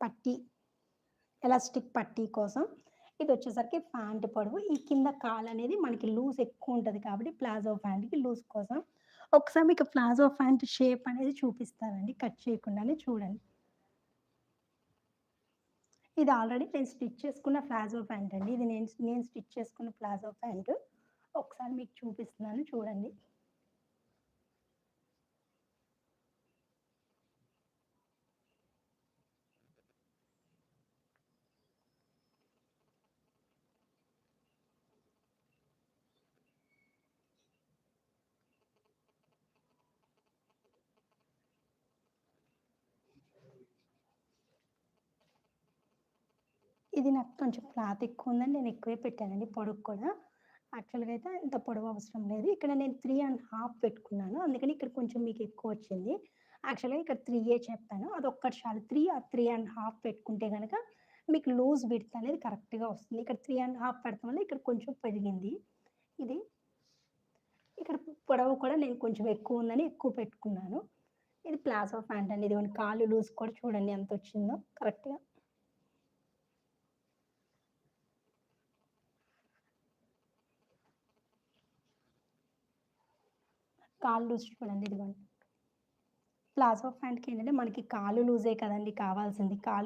పట్టీ, ఎలాస్టిక్ పట్టీ కోసం. ఇదొచ్చేసరికి ఫ్యాంట్ పొడవు. ఈ కింద కాలనేది మనకి లూజ్ ఎక్కువుంటది కాబట్టి ప్లాజో ఫ్యాంట్‌కి లూజ్ కోసం. ఒకసారి మీకు ప్లాజో ఫ్యాంట్ షేప్ అనేది చూపిస్తానండి కట్ చేయకుండానే చూడండి. ఇది ఆల్రెడీ నేను స్టిచ్ చేసుకున్న ప్లాజో ప్యాంట్ అండి. ఇది నేను నేను స్టిచ్ చేసుకున్న ప్లాజో ప్యాంటు. ఒకసారి మీకు చూపిస్తున్నాను చూడండి. ఇది నాకు కొంచెం క్లాత్ ఎక్కువుందని నేను ఎక్కువే పెట్టానండి పొడుగు కూడా. యాక్చువల్‌గా అయితే ఇంత పొడవు అవసరం లేదు. ఇక్కడ నేను 3½ పెట్టుకున్నాను. అందుకని ఇక్కడ కొంచెం మీకు ఎక్కువొచ్చింది. యాక్చువల్‌గా ఇక్కడ 3 చెప్పాను. అదొక్కటి చాలు. 3 ఆర్ 3½ పెట్టుకుంటే గనక మీకు లూజ్ విడ్త్ అనేది కరెక్ట్‌గా వస్తుంది. ఇక్కడ 3½ పెడతం వల్ల ఇక్కడ కొంచెం పెరిగింది. ఇది ఇక్కడ పొడవు కూడా నేను కొంచెం ఎక్కువుందని ఎక్కువ పెట్టుకున్నాను. ఇది ప్లాజో ప్యాంట్ అండి. ఇదిగోండి కాళ్ళు లూజ్ కూడా చూడండి ఎంతొచ్చిందో కరెక్ట్‌గా. కాళ్ళు లూజ్ చూడండి ఇదిగోండి. ప్లాజో ప్యాంట్‌కేంటంటే మనకి కాళ్ళు లూజే కదండీ కావాల్సింది. కాళ్ళు